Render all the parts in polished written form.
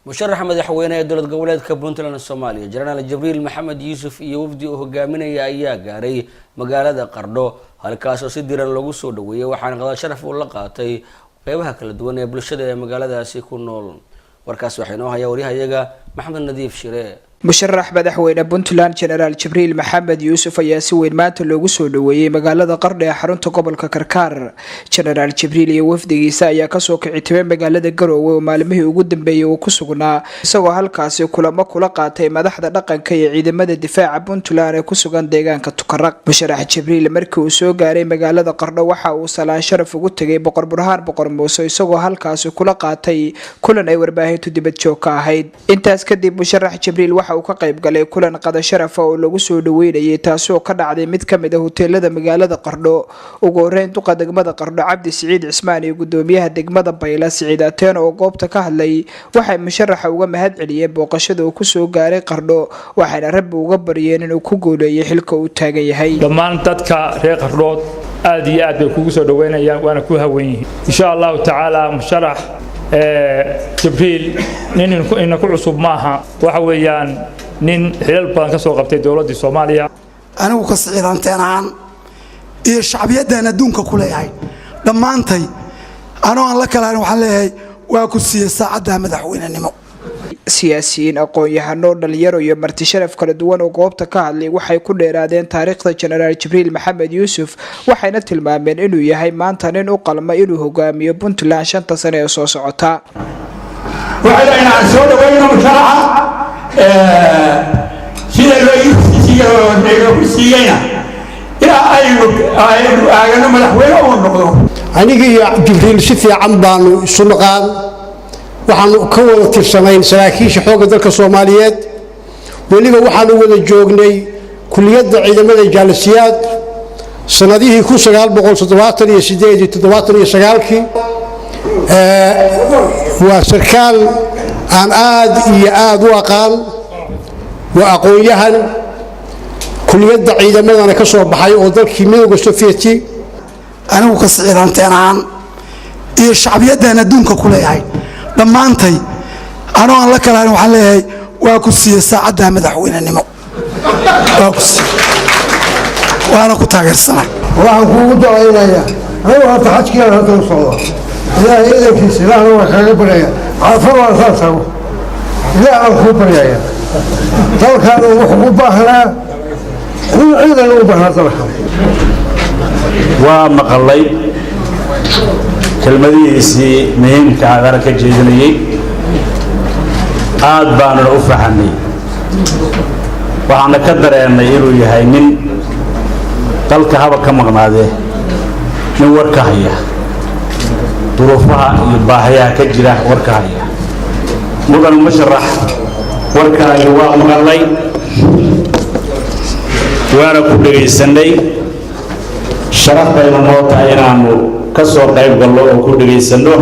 musharaxa madaxweynaha dowlad goboleedka Puntland Soomaaliya General Jibriil Maxamed Yuusuf iyo wafdi uu hogaaminaya ayaa gaaray magaalada Qardho halkaas oo si diiran lagu soo dhaweeyay waxaana qada sharaf u la qaatay qaybaha kala duwan ee bulshada ee magaaladaasi ku nool warkaas waxa inoo haya wariyahayaga Maxamed Nadiif Shire musharax madaxweyne Puntland General Jibriil Maxamed Yuusuf ayaa si weyn maanta loogu soo dhaweeyay magaalada Qardho ee xarunta gobolka Karkaar General Jibriil iyo wafdigiisa ayaa ka soo kicitay magaalada Garowe oo maalmihii ugu dambeeyay uu ku sugnaa isagoo halkaas kulamo kula qaatay madaxda dhaqanka iyo ciidamada difaaca Puntland ee ku sugan deegaanka Tukaraq musharax Jibriil markii uu soo gaaray magaalada Qardho waxa uu salaan sharaf ugu tagay boqor Burhaan boqor Muuse isagoo halkaas kula qaatay kulan ay warbaahintu dibad joog ka ahayd intaas kadib musharax Jibriil uu ka qayb galay kulan qada sharaf oo lagu soo dhaweeyay taasoo ka dhacday mid kamid ah hoteelada magaalada Qardho ugu horeyn duqa degmada Qardho Cabdi Siciid Cismaan iyo gudoomiyaha degmada Bayla Siciid Ateen oo goobta ka hadlay waxay musharaxa uga mahad celiyeen booqashada uu ku soo gaaray Qardho waxayna rabbi uga baryeen inuu ku guuleeyo xilka uu taagan yahay dhammaan dadka reer Qardho aad iyo aad bay kugu soo dhaweynayaan waana ku haweyn insha Allah ta'ala musharax Jibriil nin ku cusub maaha waxa weeyaan nin xilal badan ka soo qabtay dawladda Soomaaliya anigu ka siciidanteen iyo shacbiyadana adduunka ku leeyahay dhamaantay aan la kala waxaan leeyahay waa ku siiyay saacada madaxweynenimo siyaasiyiin aqoon-yahano dhalinyaro iyo marti sharaf kala duwan oo goobta ka hadlay waxay ku dheeraadeen taariikhda General Jibriil Maxamed Yuusuf waxayna tilmaameen inuu yahay maanta nin u qalma inuu hogaamiyo Puntland 5 sano ee soo socota waxayna soo dhaweeyeen musharaxa sida loo siiyayna aynu madaxweyne u noqdo aniga iyo Jibriil si fiican baanu isu naqaan waxaanu ka wada tirsanayn saraakiisha xoogga dalka Soomaaliyeed waliba waxaanu wada joognay kulliyadda ciidamada jaalisiyaad sanadihii 1978 waa sarkaal aan aad iyo aad u aqaan waa aqoon-yahan kulliyadda ciidamadana ka soo baxay oo dalkii midowga Sovieti anigu ka siciidanteen iyo shacbiyadana adduunka ku leeyahay dhamaantay aan la kala waxaan leeyahay waa ku siiyay saacada madaxweynenimo waana ku taageersanay waxaan kuugu ducaynayaa anigu hadda xajkiina hadda u socdo ilaahay idankiisa ilaahna waa kaaga baryaya caafar waa saasago ilaah aan kuu baryaya dalkaana wuxuu u baahnaa in ciidan u baahnaa dalka waa maqalay kelmadihiisii muhiimka ah ka jeedinayay aad baanu u fahamay waxaana ka dareemay inuu yahay nin dalka haba ka maqnaade nin warka haya duruufaha iyo baahiyaha ka jira warka haya mudan musharax warkaaga waa maqalay waana ku dhageysanay sharaf bayna noo tahay inaanu ka soo qayb galno oo ku dhageysano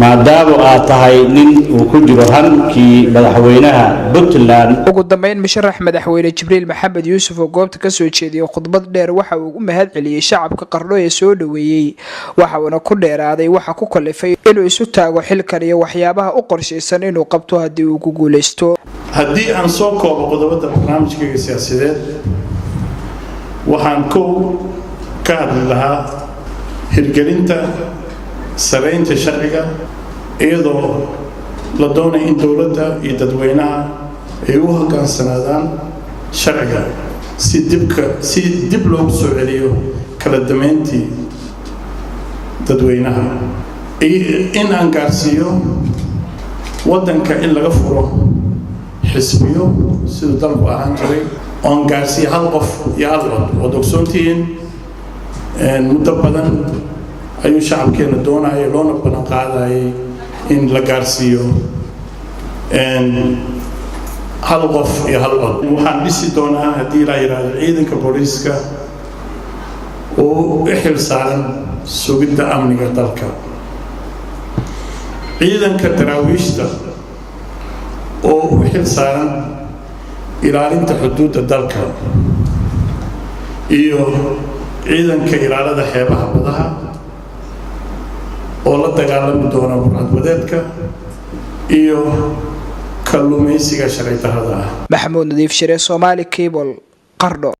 maadaama aad tahay nin uu ku jiro hankii madaxweynaha Puntland ugu dambeyn musharax madaxweyne Jibriil Maxamed Yuusuf oo goobta ka soo jeediyay khudbad dheer waxa uu u mahad celiyay shacabka Qardho ee soo dhaweeyay waxa uu ku dheeraaday waxa ku kalifay inuu isu taago xilkan iyo waxyaabaha u qorsheysan inuu qabto hadii uu ku guuleysto hadii aan soo koobo qodobada barnaamijka siyaasadeed waxaan ka hadli lahaa hirgelinta saraynta sharciga iyadoo la doonayo in dawladda iyo dadweynaha ay u hogaansanaadaan sharciga si dib loogu soo celiyo kala damayntii dadweynaha in aan gaarsiiyo waddanka in laga furo xisbiyo siduu dalku ahaan jiray oon gaarsiiyo hal qof iyo hal cod oo ogsoontihiin muddo badan ayuu shacabkeena doonayay loona badan qaadayay in la gaarsiiyo hal qof iyo hal cod waxaan dhisi doonaa haddii la yiraahdo ciidanka booliiska oo xil saaran sugidda amniga dalka ciidanka daraawiishta oo xil saaran ilaalinta xuduudda dalka iyo ciidanka ilaalada xeebaha badaha oo la dagaalami doona burcad wadeedka iyo kalluumaysiga sharci darrada ah. Maxamuud Nadiif Shire, Somali Cable, Qardho.